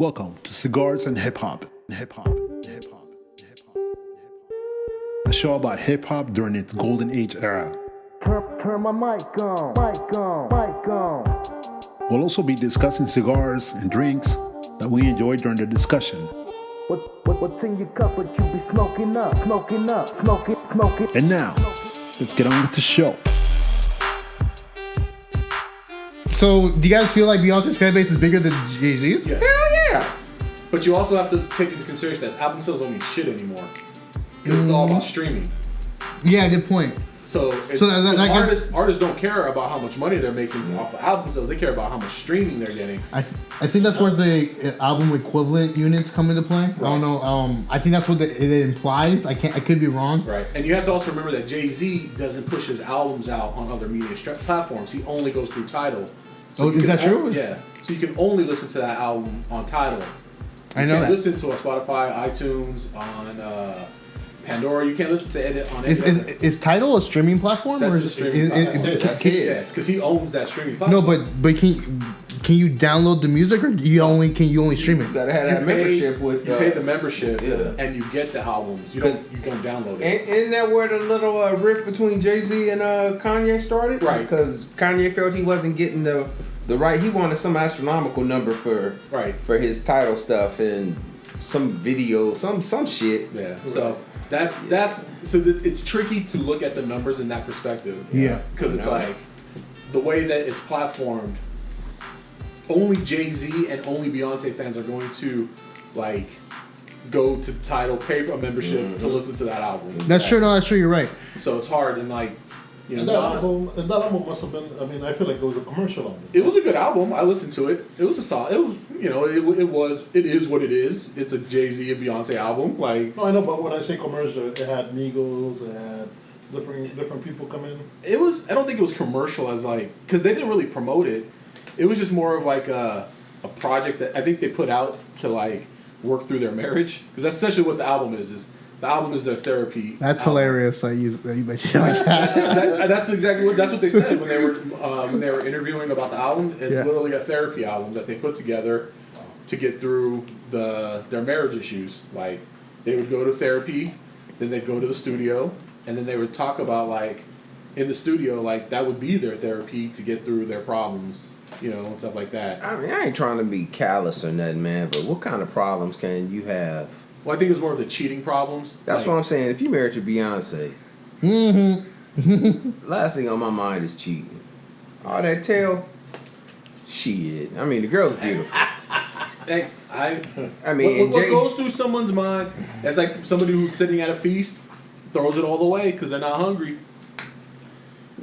Welcome to Cigars and Hip Hop. A show about hip hop during its golden age era. Turn my mic on. We'll also be discussing cigars and drinks that we enjoy during the discussion. What's in your cup but you be smoking up. And now, let's get on with the show. So, do you guys feel like Beyonce's fan base is bigger than Jay-Z's? Yes. Hell yeah! But you also have to take into consideration that album sales don't mean shit anymore. Because it's all about streaming. Yeah, good point. So artists don't care about how much money they're making off of album sales. They care about how much streaming they're getting. I think that's where the album equivalent units come into play. Right. I don't know. I think that's what it implies. I could be wrong. Right. And you have to also remember that Jay-Z doesn't push his albums out on other media platforms. He only goes through Tidal. So is that true? Yeah. So you can only listen to that album on Tidal. I know that. Listen to a Spotify, iTunes, on Pandora. You can't listen to it on. Is Tidal a streaming platform? That's or a streaming platform. Because he owns that streaming platform. No, but can you download the music, or can you only stream it? You gotta have that membership with. You pay the membership, and you get the albums. You don't download it. Isn't that where the little rift between Jay-Z and Kanye started? Right. Because Kanye felt he wasn't getting the right. He wanted some astronomical number for his title stuff and some video, some shit. Yeah. So it's tricky to look at the numbers in that perspective. Yeah. Because it's like the way that it's platformed. Only Jay-Z and only Beyonce fans are going to go to Tidal, pay for a membership to listen to that album. That's true. No, that's true. You're right. So it's hard and that album must have been. I mean, I feel like it was a commercial album. It was a good album. I listened to it. It was a solid. It was it is what it is. It's a Jay-Z and Beyonce album. No, I know, but when I say commercial, it had Migos, it had different people come in. It was. I don't think it was commercial as because they didn't really promote it. It was just more of a project that I think they put out to work through their marriage, because that's essentially what the album is the album is their therapy. That's album. Hilarious. That you mentioned like that. That's exactly what they said when they were interviewing about the album. It's literally a therapy album that they put together to get through their marriage issues. They would go to therapy, then they'd go to the studio, and then they would talk about in the studio that would be their therapy to get through their problems. And stuff like that. I mean, I ain't trying to be callous or nothing, man, but what kind of problems can you have? Well, I think it was more of the cheating problems. That's what I'm saying. If you married to Beyonce, last thing on my mind is cheating. All that tail, shit. I mean, the girl's beautiful. What goes through someone's mind? That's like somebody who's sitting at a feast, throws it all away because they're not hungry.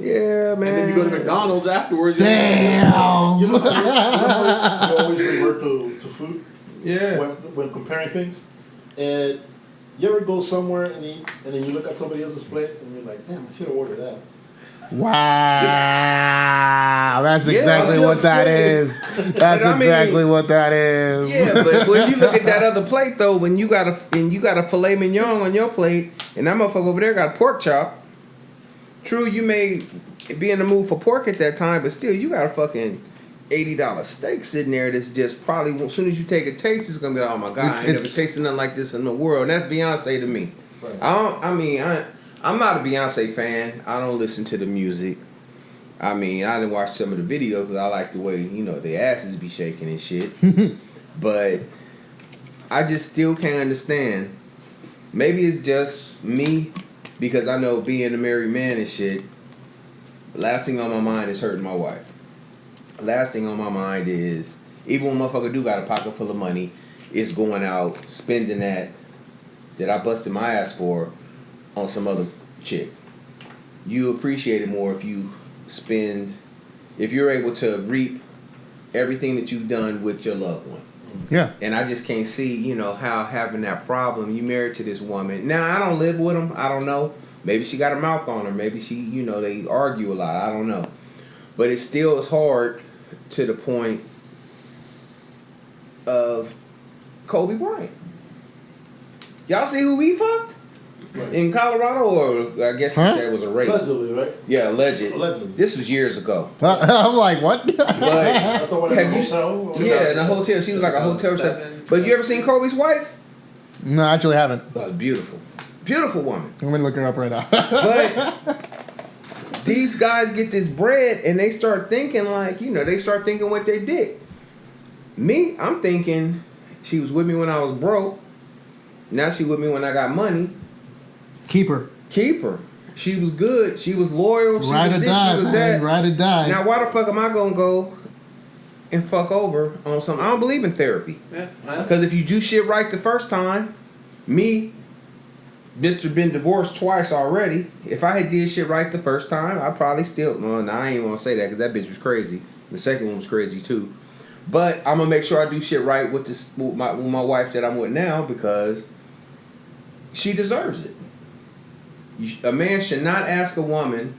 Yeah, man. And then you go to McDonald's afterwards. Damn. You always revert to food. Yeah. When comparing things, and you ever go somewhere and eat, and then you look at somebody else's plate, and you're like, "Damn, I should have ordered that." Wow, that's exactly what that is. That's exactly what that is. Yeah, but when you look at that other plate though, when you got a filet mignon on your plate, and that motherfucker over there got a pork chop. True, you may be in the mood for pork at that time, but still, you got a fucking $80 steak sitting there that's just probably, as soon as you take a taste, it's gonna be like, oh my God, I ain't never tasted nothing like this in the world. And that's Beyonce to me. Right. I'm not a Beyonce fan. I don't listen to the music. I mean, I didn't watch some of the videos because I like the way, their asses be shaking and shit. But I just still can't understand. Maybe it's just me. Because I know being a married man and shit, last thing on my mind is hurting my wife. Last thing on my mind is, even when motherfucker do got a pocket full of money, it's going out, spending that I busted my ass for on some other chick. You appreciate it more if you're able to reap everything that you've done with your loved one. Yeah. And I just can't see, how having that problem. You married to this woman. Now, I don't live with them. I don't know. Maybe she got a mouth on her. Maybe she, they argue a lot. I don't know. But it still is hard to the point of Kobe Bryant. Y'all see who he fucked? In Colorado, or I guess you said it was a rape. Allegedly, right? Yeah, alleged. Allegedly. This was years ago. I'm like, what? But I thought what, in have a you? hotel? Yeah, in a hotel. She was like a hotel reception. But you ever seen Kobe's wife? No, I actually haven't. Oh, beautiful, beautiful woman. I'm gonna look her up right now. But these guys get this bread and they start thinking like, they start thinking with their dick. Me, I'm thinking she was with me when I was broke. Now she with me when I got money. Keep her. Keep her. She was good. She was loyal. She Ride was or this, die, she was man. that. Ride or die. Now why the fuck am I gonna go and fuck over on some? I don't believe in therapy. Yeah, Because if you do shit right the first time, me, Mr. been divorced twice already. If I had did shit right the first time, I probably still. Well, no, I ain't want to say that because that bitch was crazy. The second one was crazy too. But I'm gonna make sure I do shit right with this with my wife that I'm with now because she deserves it. A man should not ask a woman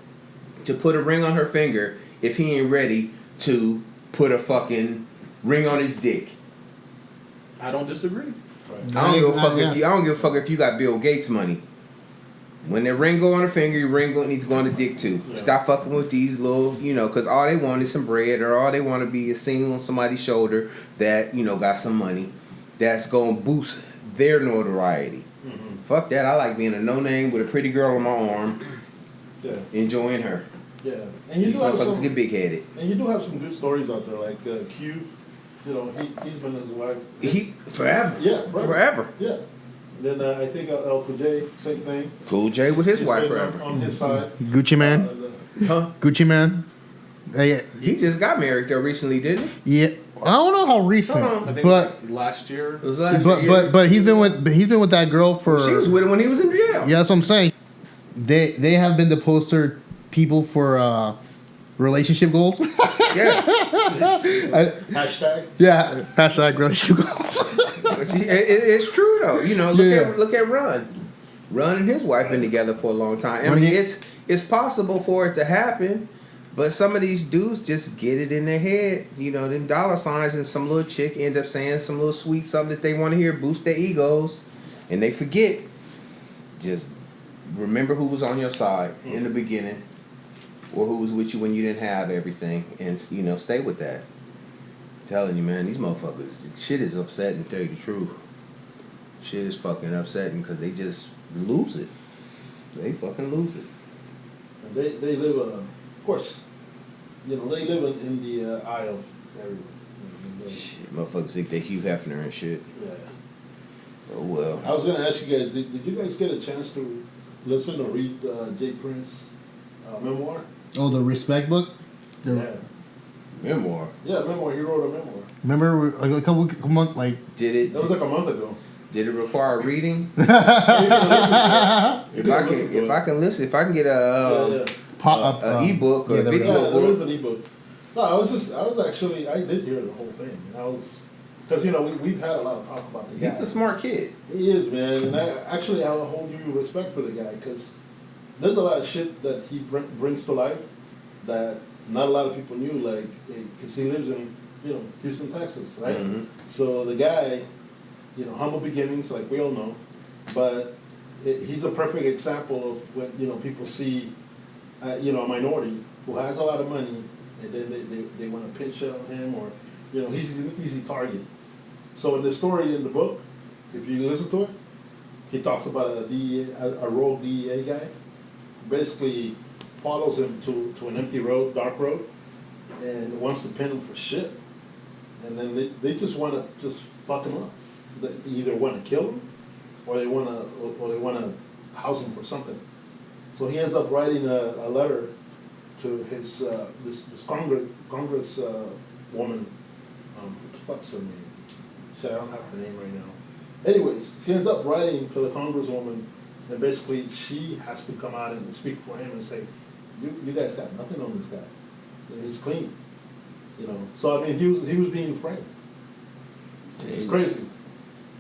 to put a ring on her finger if he ain't ready to put a fucking ring on his dick. I don't disagree. I don't give a fuck if you. I don't give a fuck if you got Bill Gates money. When the ring go on the finger, your ring needs to go on the dick too. Yeah. Stop fucking with these little, because all they want is some bread, or all they want to be is seen on somebody's shoulder that got some money, that's gonna boost their notoriety. Mm-hmm. Fuck that. I like being a no name with a pretty girl on my arm, Yeah. enjoying her. Yeah. And you These do have motherfuckers some, get big headed. and you do have some good stories out there, like Q. He's been his wife. He forever. Yeah, Forever. Yeah. Then I think El Cool J, same thing. Cool J with his He's wife been forever. on his side. Gucci man. Huh? Gucci man. Hey, He just got married though recently, didn't he? yeah. I don't know how recent, Hold on. I think but last year. It was last but year. but he's been with that girl for. She was with him when he was in jail. Yeah, that's what I'm saying. They have been the poster people for relationship goals. Yeah. Hashtag. Yeah, hashtag relationship goals. But it's true though. Yeah. Look at Ron. Ron and his wife been together for a long time. I mean, it's possible for it to happen, but some of these dudes just get it in their head. Them dollar signs and some little chick end up saying some little sweet something that they want to hear, boost their egos, and they forget. Just remember who was on your side in the beginning, or who was with you when you didn't have everything, and stay with that. Telling you, man, these motherfuckers, shit is upsetting, to tell you the truth. Shit is fucking upsetting because they just lose it. They fucking lose it. And they live, of course, they live in the eye of everyone. Shit, motherfuckers think they Hugh Hefner and shit. Yeah. Oh well. I was gonna ask you guys, did you guys get a chance to listen or read Jay Prince's memoir? Oh, the respect book. Yeah. Memoir. Yeah, memoir. He wrote a memoir. Remember a couple months like. Did That was like a month ago. it require reading? You can listen to it. If I can listen, if I can get Yeah. a ebook or yeah, a there we video Yeah, there book. is an ebook. No, I did hear the whole thing. Because we've had a lot of talk about the guy. He's a smart kid. He is, man, and I actually have a whole new respect for the guy because there's a lot of shit that he brings to life that not a lot of people knew, like, because he lives in, Houston, Texas, right? Mhm. So the guy, humble beginnings, like we all know, but he's a perfect example of when, people see, a minority who has a lot of money, and then they want to pinch it on him, or, he's an easy target. So in the story in the book, if you listen to it, he talks about a rogue DEA guy, basically follows him to an empty road, dark road, and wants to pin him for shit. And then they just want to just fuck him up. They either want to kill him, or they want to house him for something. So he ends up writing a letter to his this Congress woman. What the fuck's her name? Shit, I don't have her name right now. Anyways, she ends up writing to the Congresswoman, and basically she has to come out and speak for him and say, you guys got nothing on this guy. He's clean. So I mean, he was being framed. It's crazy.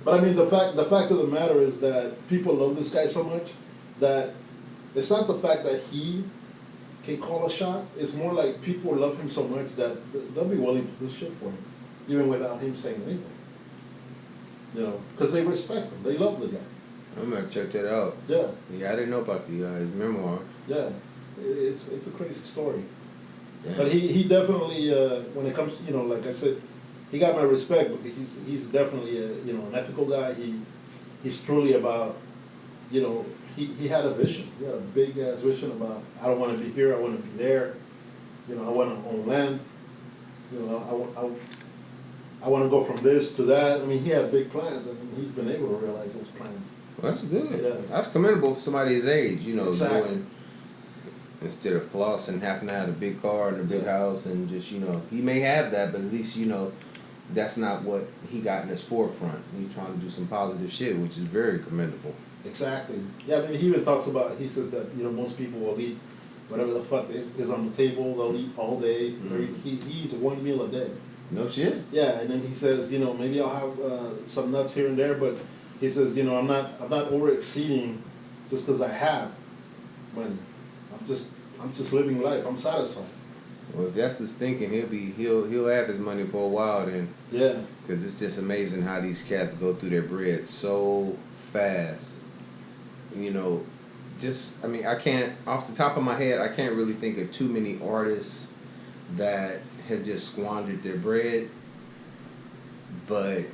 But I mean, the fact of the matter is that people love this guy so much that it's not the fact that he can call a shot. It's more like people love him so much that they'll be willing to do shit for him, even without him saying anything. Because they respect him. They love the guy. I'm gonna check that out. Yeah, Yeah, I didn't know about the his memoir. yeah. It's a crazy story. Yeah. But he definitely, when it comes, you know, like I said, he got my respect because he's definitely an ethical guy. He's truly about, you know, he had a vision. He had a big ass vision about, I don't want to be here, I want to be there. You know, I want to own land. You know, I want to go from this to that. I mean, he had big plans, and he's been able to realize those plans. Well, that's good. Yeah. That's commendable for somebody his age. You know, Exactly. doing instead of flossing, having to have a big car and a big house, and just he may have that, but at least that's not what he got in his forefront. He's trying to do some positive shit, which is very commendable. Exactly. Yeah, I mean, he even talks about, he says that, most people will eat whatever the fuck is on the table, they'll eat all day. He eats one meal a day. No shit. Yeah, and then he says, maybe I'll have some nuts here and there, but he says, I'm not over exceeding just because I have money. I'm just living life. I'm satisfied. Well, if that's his thinking, he'll have his money for a while then. Yeah. Because it's just amazing how these cats go through their bread so fast. I can't, off the top of my head, I can't really think of too many artists that had just squandered their bread. But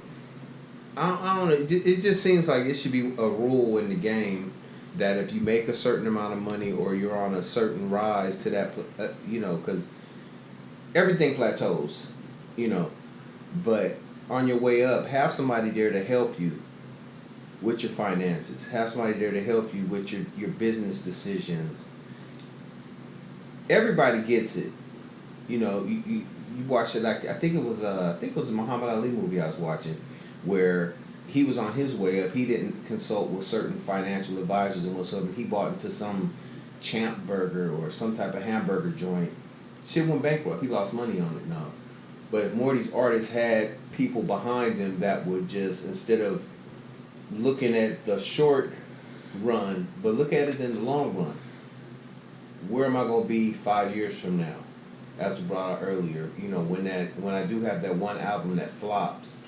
I don't know. It just seems like it should be a rule in the game that if you make a certain amount of money or you're on a certain rise to that, because everything plateaus, but on your way up, have somebody there to help you with your finances. Have somebody there to help you with your business decisions. Everybody gets it. You watch it, like I think it was a Muhammad Ali movie I was watching, where he was on his way up. He didn't consult with certain financial advisors and whatsoever. He bought into some Champ Burger or some type of hamburger joint. Shit went bankrupt. He lost money on it now. But if more of these artists had people behind them that would just, instead of looking at the short run, but look at it in the long run. Where am I going to be 5 years from now? As brought out earlier, when I do have that one album that flops,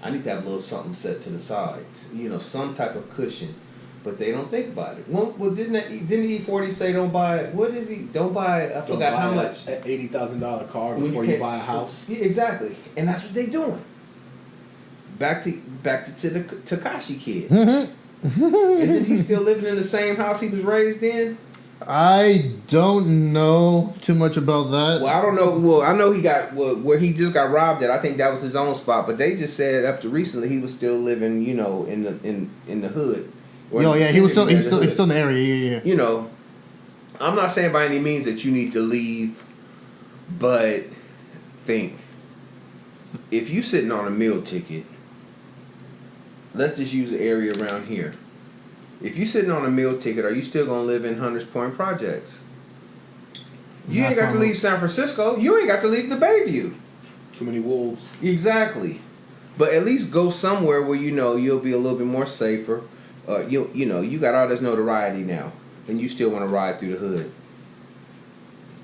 I need to have a little something set to the side, some type of cushion. But they don't think about it. Well, didn't E40 say don't buy? What is he? Don't buy. I forgot how much. An $80,000 car before you buy a house. Yeah, exactly, and that's what they doing. Back to the Tekashi kid. Isn't he still living in the same house he was raised in? I don't know too much about that. Well, I don't know. Well, I know he got where he just got robbed at. I think that was his own spot. But they just said up to recently he was still living, in the hood. He was still in the area. Yeah. I'm not saying by any means that you need to leave, but think if you sitting on a meal ticket. Let's just use the area around here. If you sitting on a meal ticket, are you still gonna live in Hunters Point Projects? You ain't got to leave San Francisco. You ain't got to leave the Bayview. Too many wolves. Exactly. But at least go somewhere where you'll be a little bit more safer. You got all this notoriety now, and you still want to ride through the hood.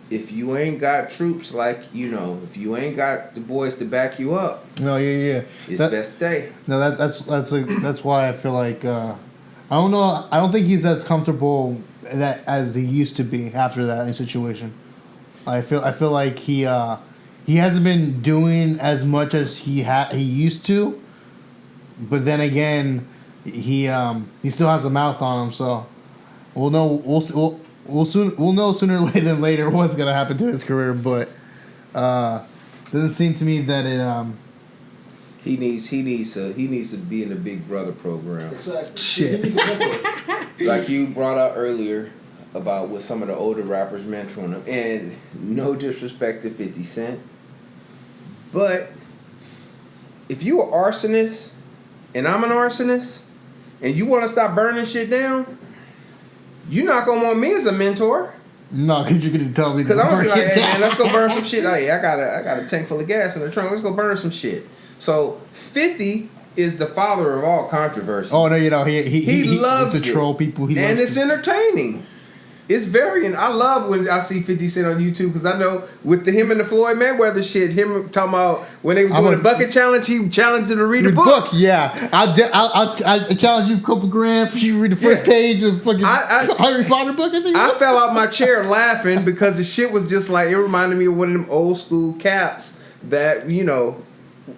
If you ain't got troops if you ain't got the boys to back you up, it's best stay. No, that's why I feel like I don't know. I don't think he's as comfortable as he used to be after that situation. I feel like he hasn't been doing as much as he used to, but then again, he still has a mouth on him. So we'll know we'll know sooner than later what's gonna happen to his career. But doesn't seem to me that it. He needs to be in the Big Brother program. Exactly. Shit. Like you brought out earlier about with some of the older rappers mentoring him, and no disrespect to 50 Cent, but if you an arsonist and I'm an arsonist and you want to stop burning shit down, you're not gonna want me as a mentor. No, because you're gonna tell me. Because I'm gonna be like, hey man, let's go burn some shit. Hey, I got a tank full of gas in the trunk. Let's go burn some shit. So 50 is the father of all controversy. Oh no, he loves to troll people. And it's entertaining. It's very, and I love when I see 50 Cent on YouTube because I know with him and the Floyd Mayweather shit, him talking about when they was doing the bucket challenge, he challenged him to read a book. Yeah, I challenge you a couple grams. You read the first page of fucking Harry Potter book. I fell out my chair laughing because the shit was just like, it reminded me of one of them old school caps that, you know,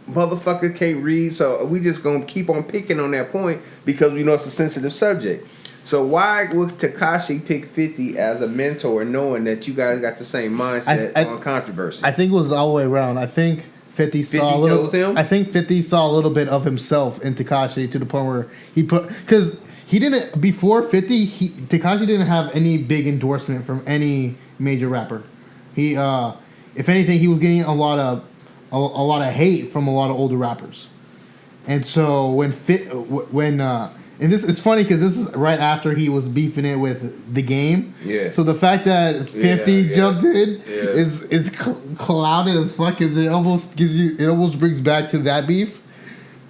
motherfucker can't read. So we just gonna keep on picking on that point because we know it's a sensitive subject. So why would Tekashi pick 50 as a mentor, knowing that you guys got the same mindset on controversy? I think it was all the way around. I think 50 saw a little. Him? I think 50 saw a little bit of himself in Tekashi to the point where he put, because he didn't before 50. Tekashi didn't have any big endorsement from any major rapper. He, if anything, he was getting a lot of hate from a lot of older rappers. And so and this, it's funny because this is right after he was beefing it with The Game. Yeah. So the fact that 50 jumped in is clouded as fuck, because it almost brings back to that beef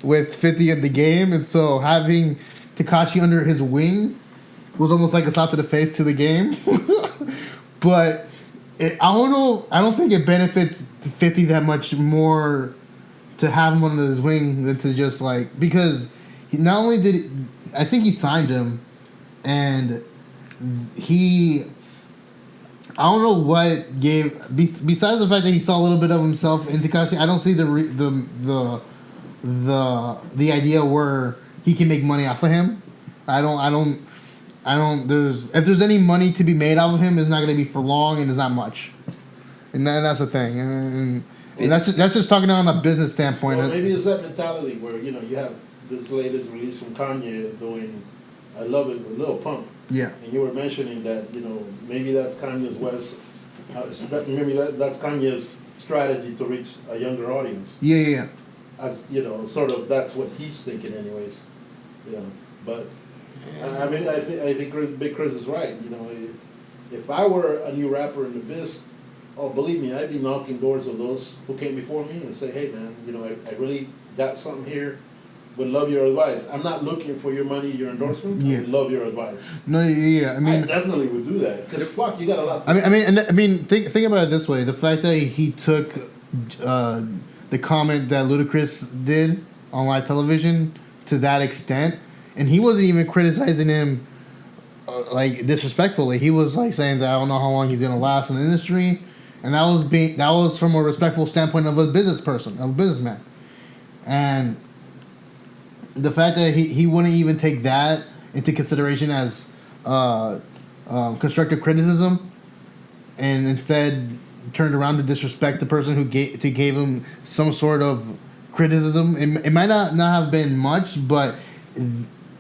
with 50 and The Game. And so having Tekashi under his wing was almost like a slap to the face to The Game. But I don't know. I don't think it benefits 50 that much more to have him under his wing than to just like, because he not only did I think he signed him, and I don't know what gave besides the fact that he saw a little bit of himself in Tekashi. I don't see the idea where he can make money off of him. I don't. If there's any money to be made off of him, it's not going to be for long, and it's not much. And that's the thing. And that's just talking on a business standpoint. Well, maybe it's that mentality where you have this latest release from Kanye doing "I Love It" with Lil Pump. Yeah. And you were mentioning that maybe that's Kanye's maybe that's Kanye's strategy to reach a younger audience. Yeah. As sort of that's what he's thinking, anyways. But I mean, I think Big Chris is right. If I were a new rapper in the biz, believe me, I'd be knocking doors of those who came before me and say, hey man, I really got something here. Would love your advice. I'm not looking for your money, your endorsement. Yeah. I would love your advice. No, yeah. I mean, I definitely would do that. Because fuck, you got a lot. I mean, think about it this way: the fact that he took the comment that Ludacris did on live television to that extent, and he wasn't even criticizing him like disrespectfully. He was like saying that I don't know how long he's gonna last in the industry, and that was from a respectful standpoint of a businessman, and the fact that he wouldn't even take that into consideration as constructive criticism, and instead turned around to disrespect the person who gave him some sort of criticism. It might not have been much, but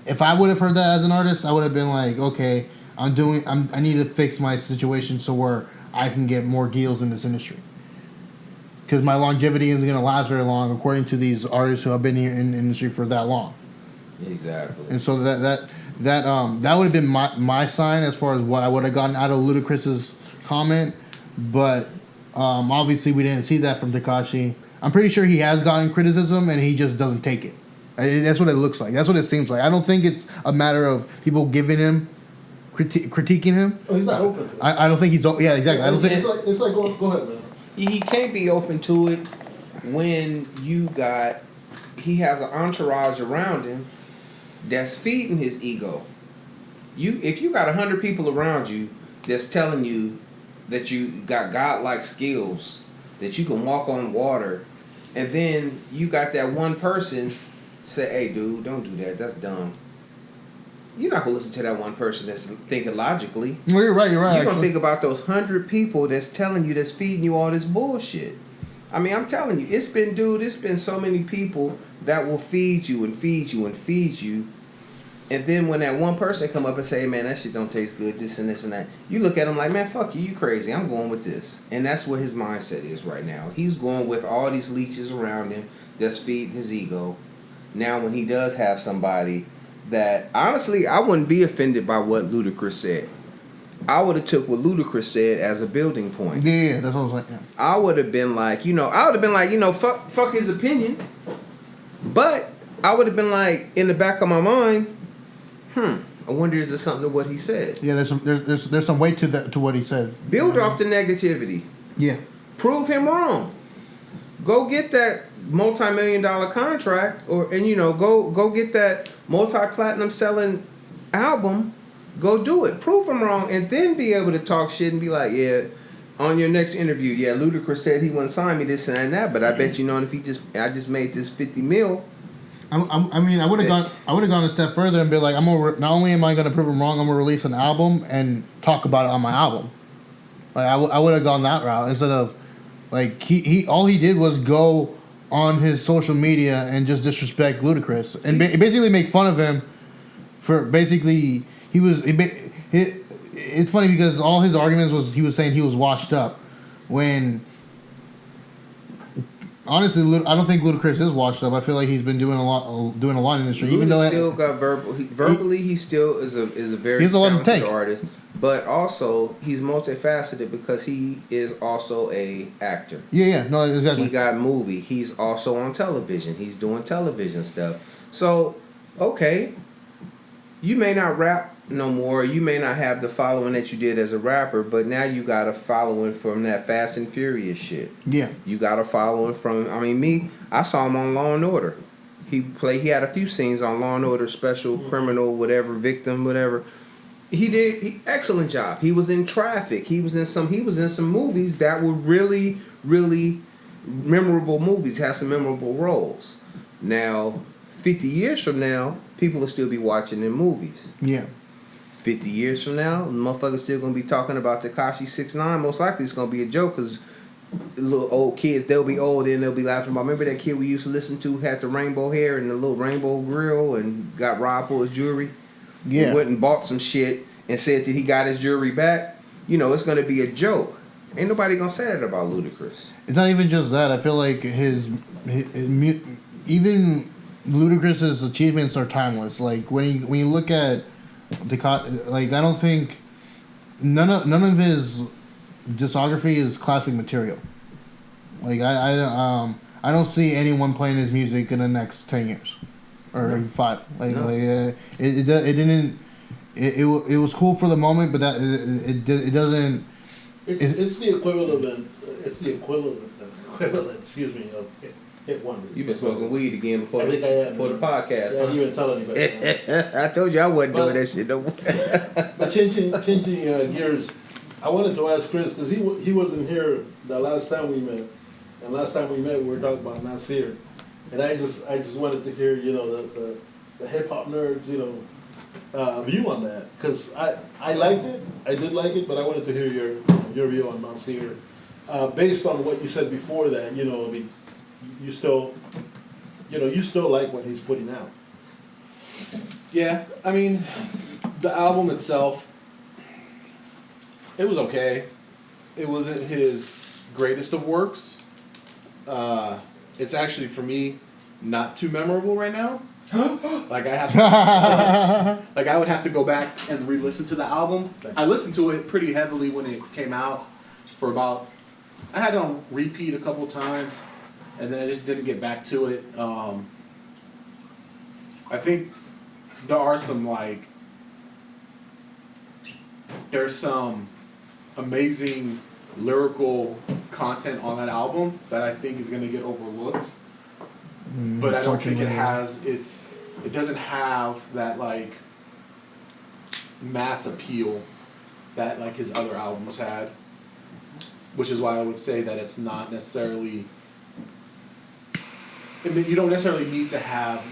if I would have heard that as an artist, I would have been like, okay, I need to fix my situation so where I can get more deals in this industry. Because my longevity isn't going to last very long, according to these artists who have been here in the industry for that long. Exactly. And so that would have been my sign as far as what I would have gotten out of Ludacris's comment. But obviously we didn't see that from Tekashi. I'm pretty sure he has gotten criticism and he just doesn't take it. That's what it looks like. That's what it seems like. I don't think it's a matter of people giving him critiquing him. Oh, he's not open to it. I don't think he's. Yeah, exactly. I don't think it's like go ahead, man. He can't be open to it when he has an entourage around him that's feeding his ego. If you got 100 people around you that's telling you that you got godlike skills, that you can walk on water, and then you got that one person say, hey dude, don't do that, that's dumb. You're not gonna listen to that one person that's thinking logically. Well, you're right. You're gonna think about those 100 people that's telling you, that's feeding you all this bullshit. I mean, I'm telling you, it's been so many people that will feed you and feed you and feed you. And then when that one person come up and say, man, that shit don't taste good, this and this and that, you look at him like, man, fuck you, you crazy, I'm going with this. And that's what his mindset is right now. He's going with all these leeches around him that's feeding his ego. Now when he does have somebody that, honestly, I wouldn't be offended by what Ludacris said. I would have took what Ludacris said as a building point. Yeah, that's what I was like. Yeah. I would have been like, fuck his opinion. But I would have been like, in the back of my mind, I wonder is there something to what he said? Yeah, there's some weight to that to what he said. Build off the negativity. Yeah. Prove him wrong. Go get that multi-million-dollar contract, go get that multi-platinum selling album. Go do it. Prove him wrong, and then be able to talk shit and be like, yeah, on your next interview, yeah, Ludacris said he wouldn't sign me this and that, but I bet you know if I just made this 50 mil. I mean, I would have gone a step further and be like, not only am I gonna prove him wrong, I'm gonna release an album and talk about it on my album. Like I would have gone that route instead of like he all he did was go on his social media and just disrespect Ludacris and basically make fun of him for basically it's funny because all his arguments was he was saying he was washed up when honestly I don't think Ludacris is washed up. I feel like he's been doing a lot in the industry. Even though still got verbally he still is a very talented artist, but also he's multifaceted because he is also a actor. No, exactly. He got movie. He's also on television. He's doing television stuff. So okay, you may not rap no more. You may not have the following that you did as a rapper, but now you got a following from that Fast and Furious shit. Yeah. You got a following from, I saw him on Law and Order. He had a few scenes on Law and Order, Special Criminal, whatever, Victim, whatever. He did excellent job. He was in Traffic. He was in some movies that were really, really memorable movies, had some memorable roles. Now, 50 years from now, people will still be watching them movies. Yeah. 50 years from now, motherfuckers still gonna be talking about Tekashi 6ix9ine. Most likely it's gonna be a joke because little old kids, they'll be old and they'll be laughing about. Remember that kid we used to listen to had the rainbow hair and the little rainbow grill and got robbed for his jewelry? Yeah. He went and bought some shit and said that he got his jewelry back. It's gonna be a joke. Ain't nobody gonna say that about Ludacris. It's not even just that. I feel like even Ludacris's achievements are timeless. Like when you look at I don't think none of his discography is classic material. Like I don't see anyone playing his music in the next 10 years or 5. It was cool for the moment, but that it doesn't. It's the equivalent. Excuse me, of hit wonders. You've been smoking weed again before the podcast. Yeah, huh? you didn't tell anybody. I told you I wasn't doing that shit no more. But changing gears, I wanted to ask Chris because he wasn't here the last time we met, and last time we met we were talking about Nasir, and I just wanted to hear the hip hop nerds view on that because I liked it, I did like it, but I wanted to hear your view on Nasir, based on what you said before that you still like what he's putting out. Yeah, the album itself, it was okay. It wasn't his greatest of works. It's actually, for me, not too memorable right now. Like I would have to go back and re-listen to the album. I listened to it pretty heavily when it came out I had it on repeat a couple times, and then I just didn't get back to it. I think there are there's some amazing lyrical content on that album that I think is going to get overlooked. But I don't think it doesn't have that mass appeal that his other albums had, which is why I would say that it's not necessarily, you don't necessarily need to have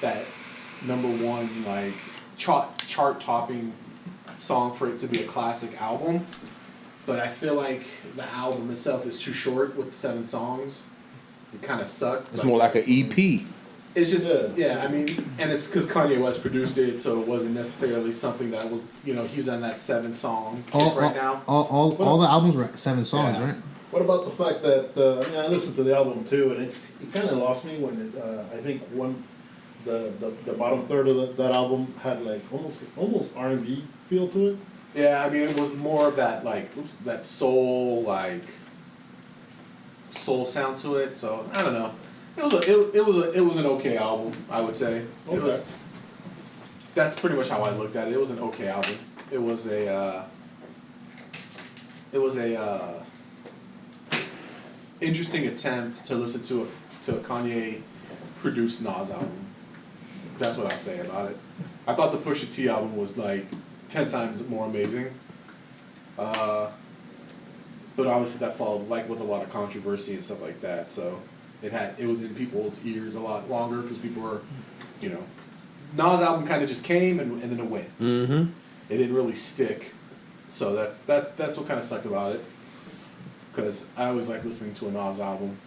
that number one chart topping song for it to be a classic album. But I feel like the album itself is too short with 7 songs. It kind of sucked. It's more like an EP. It's just, and it's because Kanye West produced it, so it wasn't necessarily something that was, he's on that 7 song right now. All the albums were 7 songs, right? What about the fact that I listened to the album too, and it kind of lost me when I think the bottom third of that album had almost R&B feel to it. Yeah, it was more of that that soul sound to it. So I don't know. It was an okay album, I would say. Okay. that's pretty much how I looked at it. It was an okay album. It was a interesting attempt to listen to a Kanye produced Nas album. That's what I'll say about it. I thought the Pusha T album was like 10 times more amazing. But obviously that followed like with a lot of controversy and stuff like that. So it was in people's ears a lot longer because people were, you know, Nas album kind of just came and then it went. Mm-hmm. It didn't really stick. So that's what kind of sucked about it. Because I always like listening to a Nas album.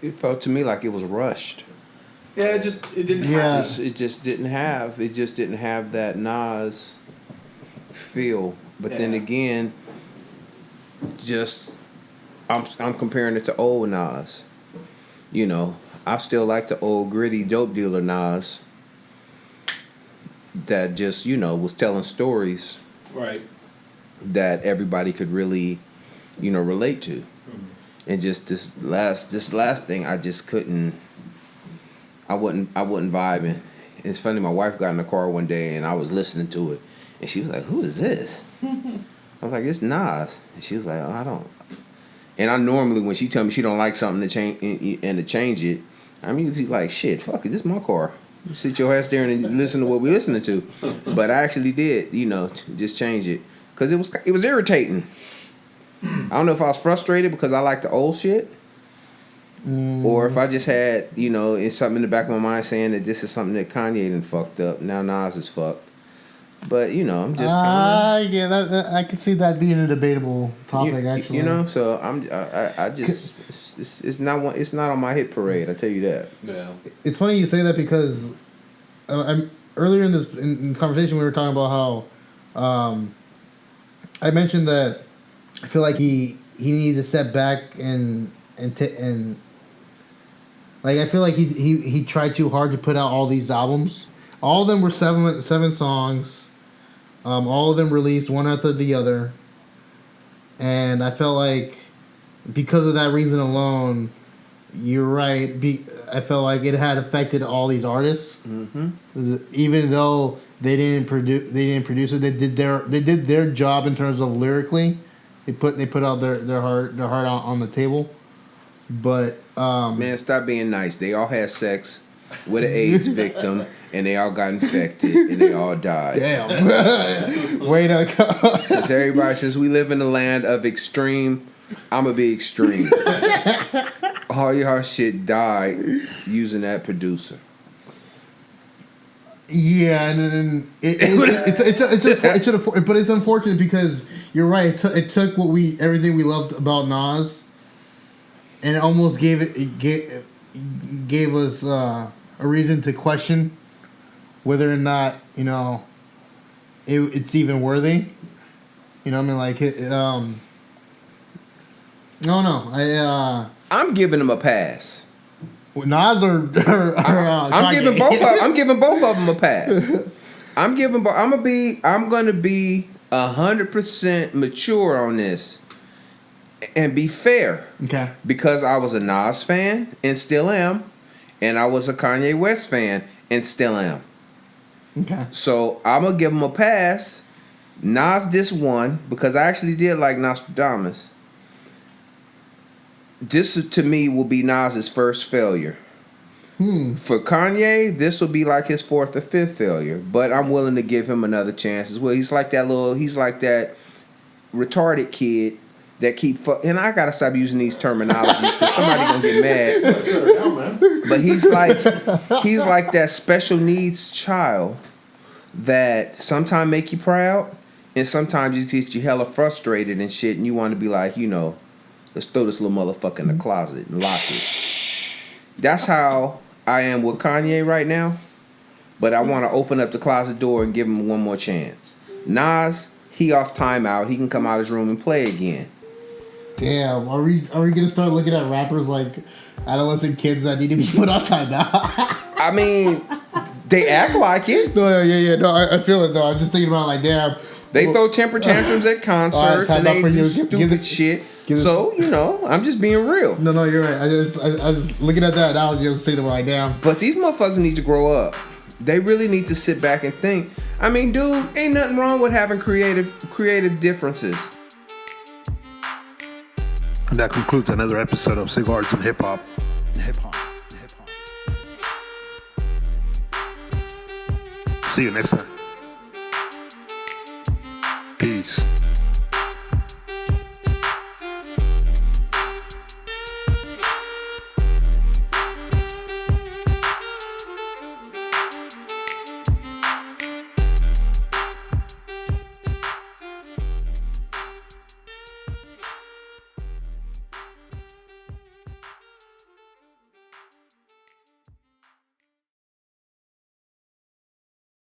It felt to me like it was rushed. Yeah, it didn't have. It just didn't have that Nas feel. But then Yeah. again, just I'm comparing it to old Nas. You know, I still like the old gritty dope dealer Nas that just, you know, was telling stories Right. that everybody could really, you know, relate to. And just this last thing, I just couldn't. I wasn't vibing. It's funny. My wife got in the car one day and I was listening to it, and she was like, "Who is this?" I was like, "It's Nas." And she was like, "Oh, I don't." And I normally, when she tell me she don't like something to change it, I'm usually like, "Shit, fuck it, this is my car. You sit your ass there and listen to what we listening to." But I actually did, you know, just change it because it was irritating. I don't know if I was frustrated because I like the old shit, or if I just had, you know, it's something in the back of my mind saying that this is something that Kanye done fucked up. Now Nas is fucked. But, you know, I'm just kind of... Yeah, that I can see that being a debatable topic, actually. You know, so I just... It's not on my hit parade, I tell you that. Yeah. It's funny you say that because earlier in the conversation we were talking about how I mentioned that I feel like he needs to step back and like I feel like he tried too hard to put out all these albums. All of them were seven songs. All of them released one after the other, and I felt like because of that reason alone, you're right. I felt like it had affected all these artists, even though they didn't produce it. They did their job in terms of lyrically. They put out their heart on the table, but man, stop being nice. They all had sex with an AIDS victim, and they all got infected, and they all died. damn, way to go. Since we live in the land of extreme, I'ma be extreme. All your shit died using that producer. Yeah, and but it's unfortunate because you're right. It took everything we loved about Nas, and it almost gave us a reason to question whether or not, you know, it's even worthy. You know what I mean? Like no, I'm giving him a pass. Nas or I'm giving both of them a pass. I'm gonna be 100% mature on this and be fair. Okay. Because I was a Nas fan and still am, and I was a Kanye West fan and still am. Okay. So I'm gonna give him a pass. Nas this one because I actually did like Nostradamus. This to me will be Nas's first failure. For Kanye, this will be like his fourth or fifth failure. But I'm willing to give him another chance as well. He's like that retarded kid that and I gotta stop using these terminologies because somebody gonna get mad. But he's like that special needs child that sometimes make you proud and sometimes just gets you hella frustrated and shit, and you want to be like, you know, let's throw this little motherfucker in the closet and lock it. That's how I am with Kanye right now. But I want to open up the closet door and give him one more chance. Nas, he off timeout. He can come out of his room and play again. Damn, are we gonna start looking at rappers like adolescent kids that need to be put on timeout? I mean, they act like it. No, I feel it though. I'm just thinking about like, damn. They throw temper tantrums at concerts and they do stupid shit. So, you know, I'm just being real. No, you're right. I was looking at that analogy. I was thinking about like, damn. But these motherfuckers need to grow up. They really need to sit back and think. I mean, dude, ain't nothing wrong with having creative differences. And that concludes another episode of Cigars and Hip Hop. See you next time. Peace.